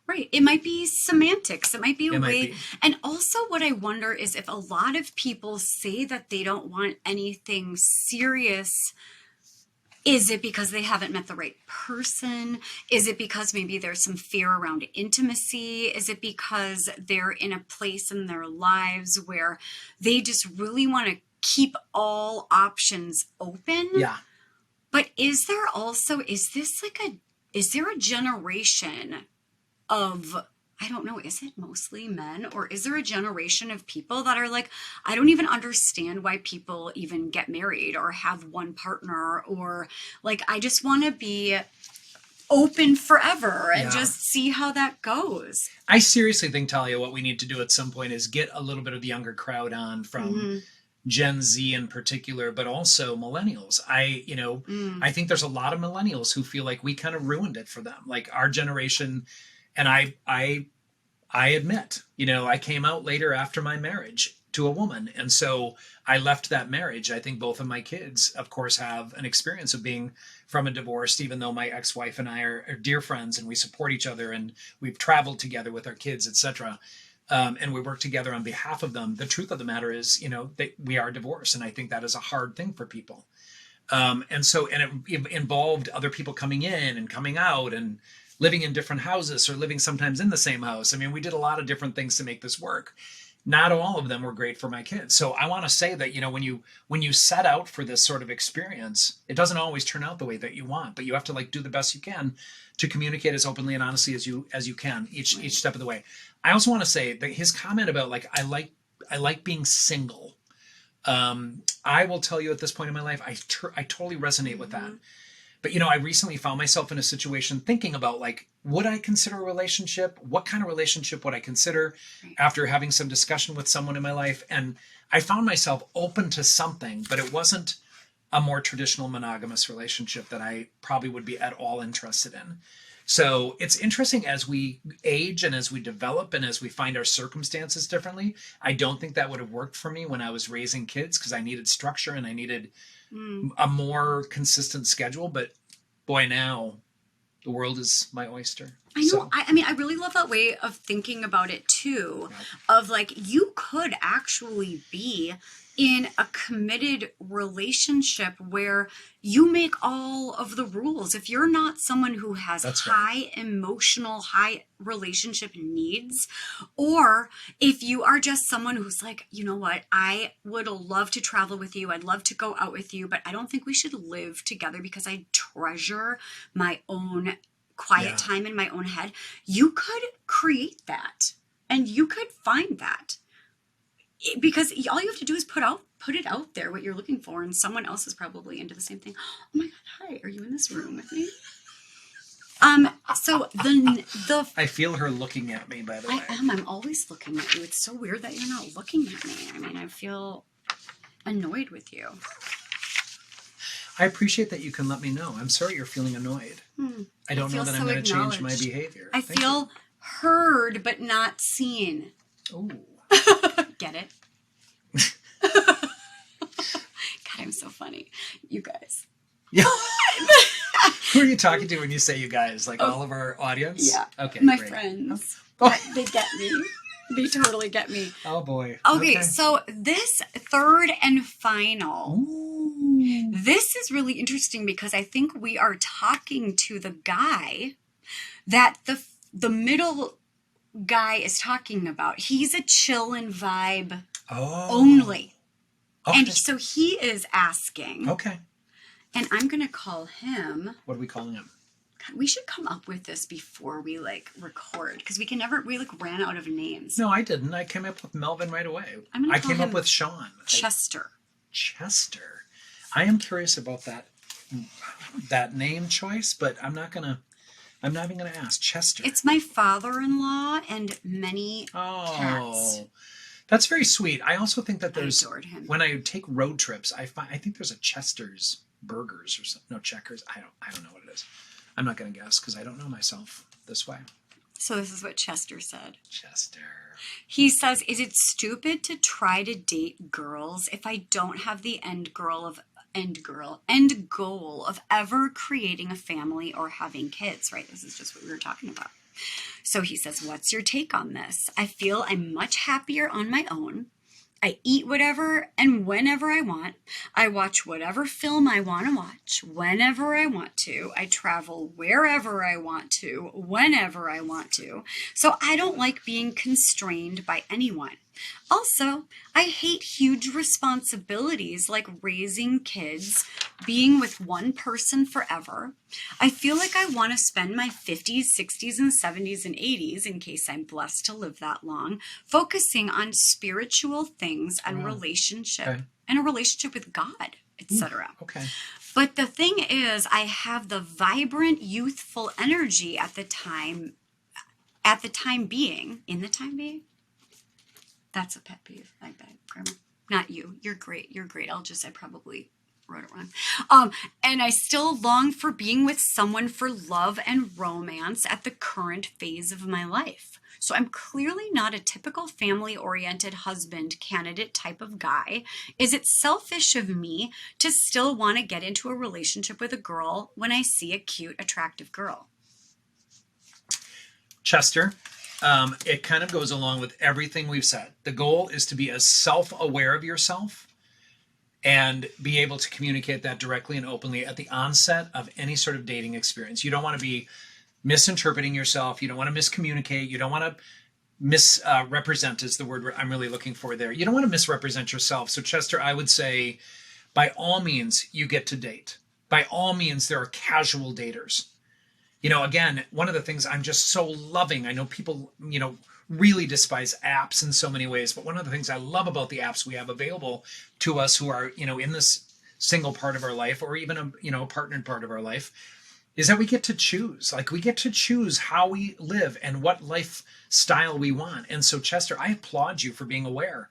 Right. It might be semantics. It might be a way. Be. And also what I wonder is if a lot of people say that they don't want anything serious, is it because they haven't met the right person? Is it because maybe there's some fear around intimacy? Is it because they're in a place in their lives where they just really want to keep all options open? Yeah. But is there a generation of, I don't know, is it mostly men, or is there a generation of people that are like, I don't even understand why people even get married or have one partner, or like, I just want to be open forever and just see how that goes. I seriously think, Talia, what we need to do at some point is get a little bit of the younger crowd on from Gen Z in particular, but also millennials. I think there's a lot of millennials who feel like we kind of ruined it for them. Like our generation. And I admit, I came out later after my marriage to a woman. And so I left that marriage. I think both of my kids, of course, have an experience of being from a divorce, even though my ex-wife and I are dear friends and we support each other and we've traveled together with our kids, etc. And we work together on behalf of them. The truth of the matter is, we are divorced. And I think that is a hard thing for people. And it involved other people coming in and coming out and living in different houses or living sometimes in the same house. I mean, we did a lot of different things to make this work. Not all of them were great for my kids. So I want to say that, when you set out for this sort of experience, it doesn't always turn out the way that you want, but you have to do the best you can to communicate as openly and honestly as you can each step of the way. I also want to say that his comment about I like being single. I will tell you at this point in my life, I totally resonate with that. But, I recently found myself in a situation thinking about would I consider a relationship? What kind of relationship would I consider after having some discussion with someone in my life? And I found myself open to something, but it wasn't a more traditional monogamous relationship that I probably would be at all interested in. So it's interesting as we age and as we develop and as we find our circumstances differently. I don't think that would have worked for me when I was raising kids because I needed structure and I needed a more consistent schedule. But boy, now the world is my oyster. I know. So. I really love that way of thinking about it too, of you could actually be in a committed relationship where you make all of the rules. If you're not someone who has emotional, high relationship needs, or if you are just someone who's you know what, I would love to travel with you. I'd love to go out with you, but I don't think we should live together because I treasure my own quiet time in my own head. You could create that and you could find that. Because all you have to do is put it out there what you're looking for, and someone else is probably into the same thing. Oh my God, hi, are you in this room with me? So the I feel her looking at me, by the way. I am. I'm always looking at you. It's so weird that you're not looking at me. I mean, I feel annoyed with you. I appreciate that you can let me know. I'm sorry you're feeling annoyed. I don't know that I'm going to change my behavior. I feel heard but not seen. Oh. Get it? God, I'm so funny. You guys. Yeah. Who are you talking to when you say you guys? All of our audience? Yeah. Okay. My great. friends. Oh. They get me. They totally get me. Oh boy. Okay, so this third and final. Ooh. This is really interesting because I think we are talking to the guy that the middle guy is talking about. He's a chill and vibe only. Okay. And so he is asking. Okay. And I'm going to call him. What are we calling him? God, we should come up with this before we record, because we ran out of names. No, I didn't. I came up with Melvin right away. I came up with Sean. Chester. Chester. I am curious about that name choice, but I'm not even gonna ask. Chester. It's my father-in-law and many cats. That's very sweet. I also think that I adored him. when I take road trips, I think there's a Chester's Burgers or something. No, Checkers. I don't know what it is. I'm not gonna guess because I don't know myself this way. So this is what Chester said. Chester. He says, "Is it stupid to try to date girls if I don't have the end goal of ever creating a family or having kids?" Right? This is just what we were talking about. So he says, "What's your take on this? I feel I'm much happier on my own. I eat whatever and whenever I want. I watch whatever film I want to watch whenever I want to. I travel wherever I want to, whenever I want to. So I don't like being constrained by anyone. Also, I hate huge responsibilities like raising kids, being with one person forever. I feel like I want to spend my 50s, 60s, and 70s and 80s, in case I'm blessed to live that long, focusing on spiritual things and relationship and a relationship with God, etc." Okay. But the thing is, I have the vibrant, youthful energy at the time being. That's a pet peeve. I bet, Grandma. Not you. You're great. I probably wrote it wrong. And I still long for being with someone for love and romance at the current phase of my life. So I'm clearly not a typical family-oriented husband candidate type of guy. Is it selfish of me to still want to get into a relationship with a girl when I see a cute, attractive girl? Chester, it kind of goes along with everything we've said. The goal is to be as self-aware of yourself and be able to communicate that directly and openly at the onset of any sort of dating experience. You don't want to be misinterpreting yourself. You don't want to miscommunicate. You don't want to misrepresent is the word I'm really looking for there. You don't want to misrepresent yourself. So Chester, I would say by all means, you get to date. By all means, there are casual daters. Again, one of the things I'm just so loving, I know people, really despise apps in so many ways, but one of the things I love about the apps we have available to us who are, in this single part of our life or even a partnered part of our life is that we get to choose. We get to choose how we live and what lifestyle we want. And so, Chester, I applaud you for being aware.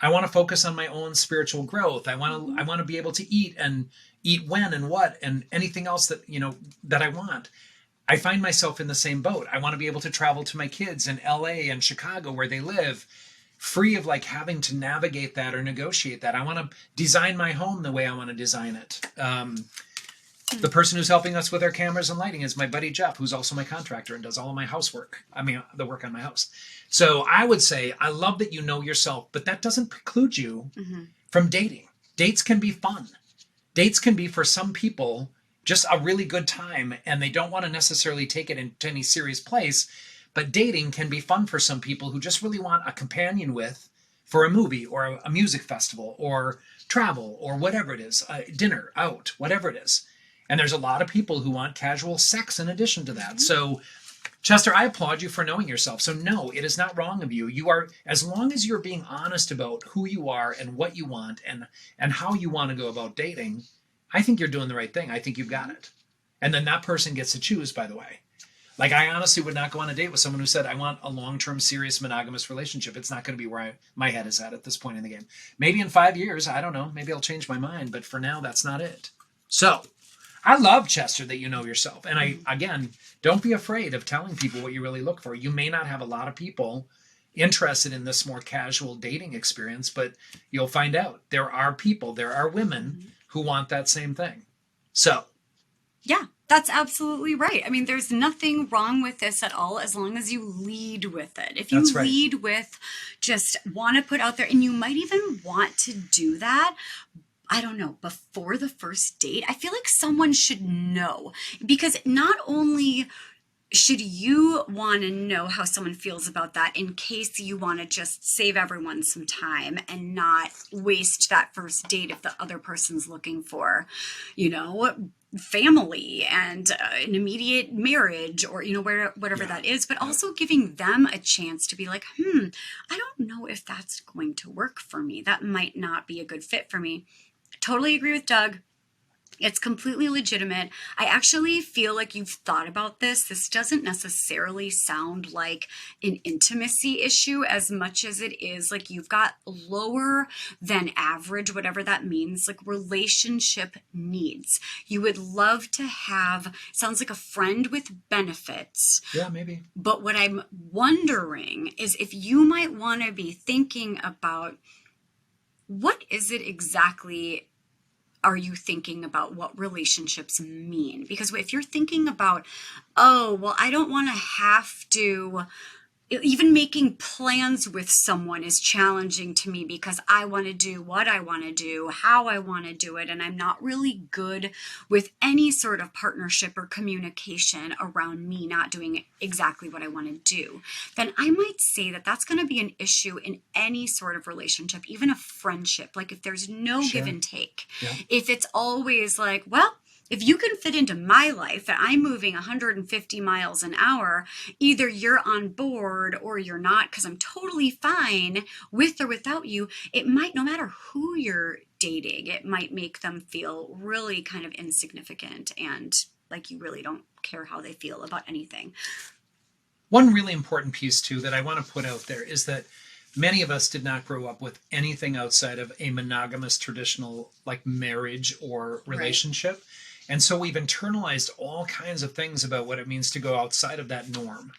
I want to focus on my own spiritual growth. I want to be able to eat and eat when and what and anything else that, that I want. I find myself in the same boat. I want to be able to travel to my kids in LA and Chicago where they live, free of having to navigate that or negotiate that. I want to design my home the way I want to design it. The person who's helping us with our cameras and lighting is my buddy Jeff, who's also my contractor and does all of my housework. The work on my house. So I would say, I love that you know yourself, but that doesn't preclude you from dating. Dates can be fun. Dates can be, for some people, just a really good time, and they don't want to necessarily take it into any serious place. But dating can be fun for some people who just really want a companion for a movie or a music festival or travel or whatever it is, dinner, out, whatever it is. And there's a lot of people who want casual sex in addition to that. So, Chester, I applaud you for knowing yourself. So no, it is not wrong of you. You are, as long as you're being honest about who you are and what you want and how you want to go about dating, I think you're doing the right thing. I think you've got it. And then that person gets to choose, by the way. I honestly would not go on a date with someone who said, I want a long-term, serious, monogamous relationship. It's not going to be where my head is at this point in the game. Maybe in 5 years, I don't know. Maybe I'll change my mind. But for now, that's not it. So I love, Chester, that you know yourself. And again, don't be afraid of telling people what you really look for. You may not have a lot of people interested in this more casual dating experience, but you'll find out there are women who want that same thing. So. Yeah, that's absolutely right. There's nothing wrong with this at all as long as you lead with it. If you lead with just want to put out there, and you might even want to do that, I don't know, before the first date, I feel like someone should know, because not only should you want to know how someone feels about that in case you want to just save everyone some time and not waste that first date if the other person's looking for, family and an immediate marriage or, whatever that is, but also giving them a chance to be like, I don't know if that's going to work for me. That might not be a good fit for me. Totally agree with Doug. It's completely legitimate. I actually feel like you've thought about this. This doesn't necessarily sound like an intimacy issue as much as it is like you've got lower than average, whatever that means, like relationship needs. You would love to have, sounds like a friend with benefits. Yeah, maybe. But what I'm wondering is if you might want to be thinking about what is it exactly are you thinking about what relationships mean? Because if you're thinking about, I don't want to have to, even making plans with someone is challenging to me because I want to do what I want to do, how I want to do it, and I'm not really good with any sort of partnership or communication around me not doing exactly what I want to do, then I might say that that's going to be an issue in any sort of relationship, even a friendship. Like if there's no give and take, if it's always like, if you can fit into my life and I'm moving 150 miles an hour, either you're on board or you're not, because I'm totally fine with or without you. It might, no matter who you're dating, it might make them feel really kind of insignificant and like you really don't care how they feel about anything. One really important piece too that I want to put out there is that many of us did not grow up with anything outside of a monogamous traditional like marriage or relationship. Right. And so we've internalized all kinds of things about what it means to go outside of that norm.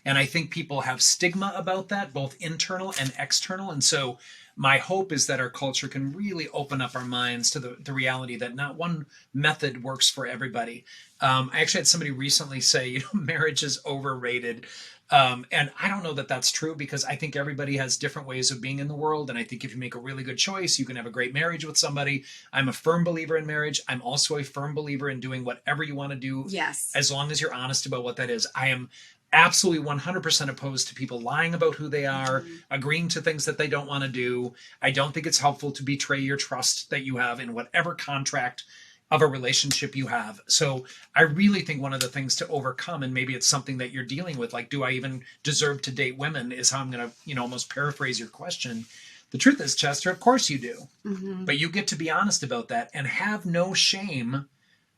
And I think people have stigma about that, both internal and external. And so my hope is that our culture can really open up our minds to the reality that not one method works for everybody. I actually had somebody recently say, marriage is overrated. And I don't know that that's true because I think everybody has different ways of being in the world. And I think if you make a really good choice, you can have a great marriage with somebody. I'm a firm believer in marriage. I'm also a firm believer in doing whatever you want to do. Yes. As long as you're honest about what that is. I am absolutely 100% opposed to people lying about who they are, agreeing to things that they don't want to do. I don't think it's helpful to betray your trust that you have in whatever contract of a relationship you have. So I really think one of the things to overcome, and maybe it's something that you're dealing with, like, do I even deserve to date women, is how I'm going to, almost paraphrase your question. The truth is, Chester, of course you do. Mm-hmm. But you get to be honest about that and have no shame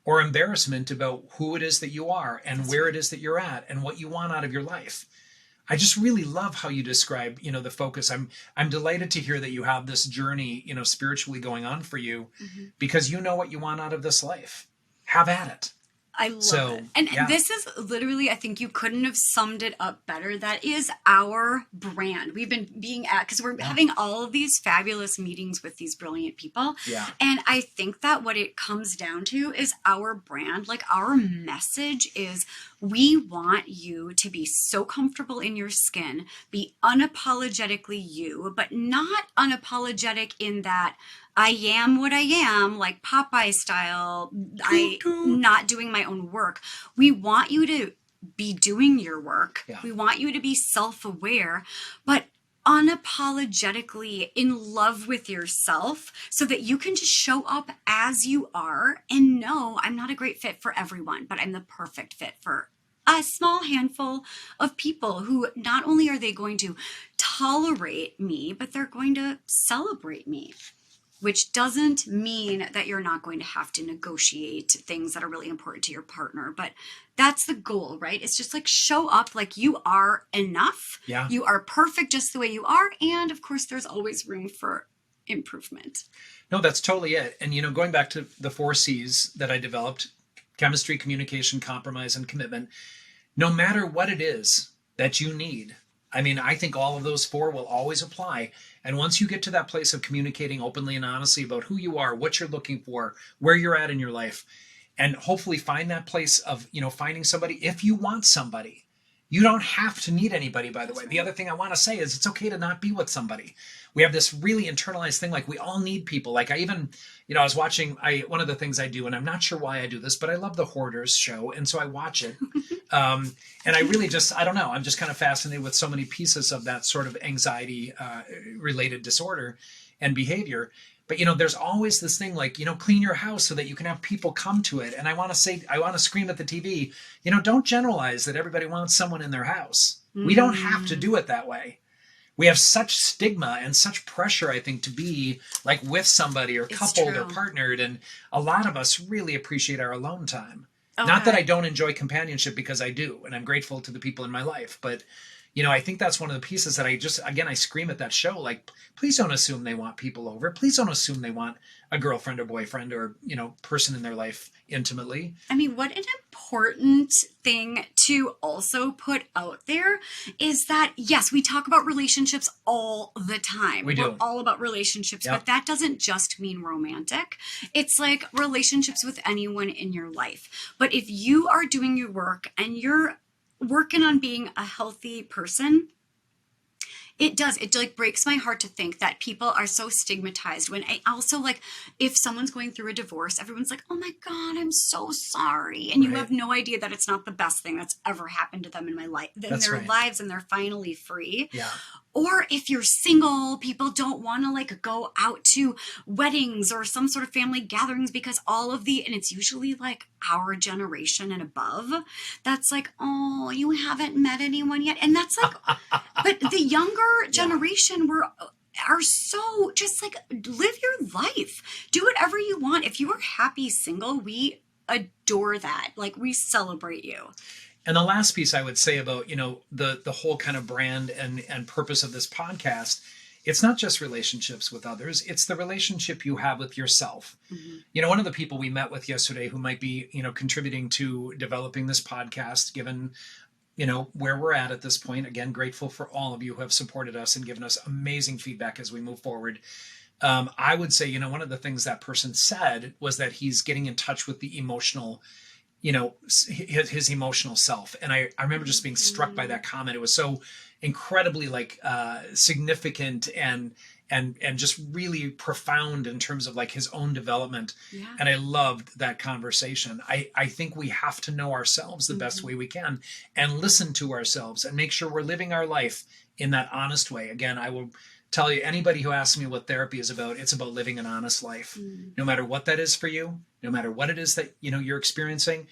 or embarrassment about who it is that you are and where it is that you're at and what you want out of your life. I just really love how you describe, the focus. I'm delighted to hear that you have this journey, spiritually going on for you, because you know what you want out of this life. Have at it. I love it. And this is literally, I think you couldn't have summed it up better. That is our brand. We've been being at, because we're having all of these fabulous meetings with these brilliant people. Yeah. And I think that what it comes down to is our brand. Like, our message is, we want you to be so comfortable in your skin, be unapologetically you, but not unapologetic in that I am what I am, like Popeye style. I'm not doing my own work. We want you to be doing your work. Yeah. We want you to be self-aware, but unapologetically in love with yourself so that you can just show up as you are and know I'm not a great fit for everyone, but I'm the perfect fit for a small handful of people who not only are they going to tolerate me, but they're going to celebrate me. Which doesn't mean that you're not going to have to negotiate things that are really important to your partner. But that's the goal, right? It's just like, show up like you are enough. Yeah. You are perfect just the way you are. And of course, there's always room for improvement. No, that's totally it. And, going back to the 4 C's that I developed, chemistry, communication, compromise, and commitment, no matter what it is that you need, I think all of those 4 will always apply. And once you get to that place of communicating openly and honestly about who you are, what you're looking for, where you're at in your life, and hopefully find that place of, finding somebody, if you want somebody, You don't have to need anybody, by the way. The other thing I want to say is it's okay to not be with somebody. We have this really internalized thing, like we all need people. Like I even, I was watching, one of the things I do, and I'm not sure why I do this, but I love the Hoarders show. And so I watch it. And I really just, I don't know, I'm just kind of fascinated with so many pieces of that sort of anxiety related disorder and behavior. But, there's always this thing like, clean your house so that you can have people come to it. And I want to scream at the TV, don't generalize that everybody wants someone in their house. We don't have to do it that way. We have such stigma and such pressure, I think, to be like with somebody or coupled or partnered. And a lot of us really appreciate our alone time. Okay. Not that I don't enjoy companionship, because I do. And I'm grateful to the people in my life. But I think that's one of the pieces that I scream at that show, like, please don't assume they want people over. Please don't assume they want a girlfriend or boyfriend or, person in their life intimately. I mean, what an important thing to also put out there is that, yes, we talk about relationships all the time. We do. We're all about relationships, but that doesn't just mean romantic. It's like relationships with anyone in your life. But if you are doing your work and you're working on being a healthy person, it like breaks my heart to think that people are so stigmatized. When I also, like, if someone's going through a divorce, everyone's like, oh my God, I'm so sorry. And you have no idea that it's not the best thing that's ever happened to them in their lives, and they're finally free. Yeah. Or if you're single, people don't want to like go out to weddings or some sort of family gatherings because and it's usually like our generation and above, that's like, oh, you haven't met anyone yet. And that's like, but the younger generation are so just like, live your life, do whatever you want. If you are happy single, we adore that. Like, we celebrate you. And the last piece I would say about, the whole kind of brand and purpose of this podcast, it's not just relationships with others. It's the relationship you have with yourself. Mm-hmm. One of the people we met with yesterday who might be, contributing to developing this podcast, given, where we're at this point, again, grateful for all of you who have supported us and given us amazing feedback as we move forward. I would say, one of the things that person said was that he's getting in touch with the emotional, his emotional self. And I remember just being struck by that comment. It was so incredibly significant and just really profound in terms of like his own development. Yeah. And I loved that conversation. I think we have to know ourselves the best way we can and listen to ourselves and make sure we're living our life in that honest way. Again, I will tell you, anybody who asks me what therapy is about, it's about living an honest life. No matter what that is for you, no matter what it is that, you're experiencing,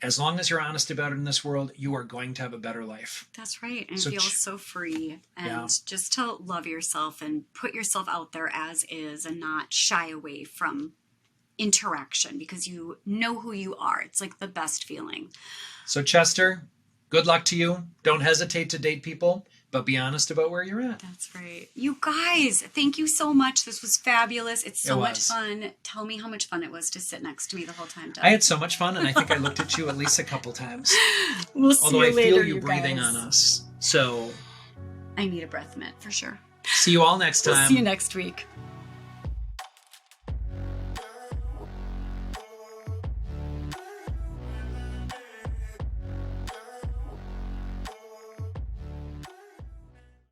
as long as you're honest about it in this world, you are going to have a better life. That's right. And feel so free. And just to love yourself and put yourself out there as is and not shy away from interaction because you know who you are. It's like the best feeling. So Chester, good luck to you. Don't hesitate to date people, but be honest about where you're at. That's right. You guys, thank you so much. This was fabulous. It's so much fun. Tell me how much fun it was to sit next to me the whole time, Doug. I had so much fun, and I think I looked at you at least a couple times. We'll see you later, although I feel you breathing on us. So I need a breath mint for sure. See you all next time. We'll see you next week.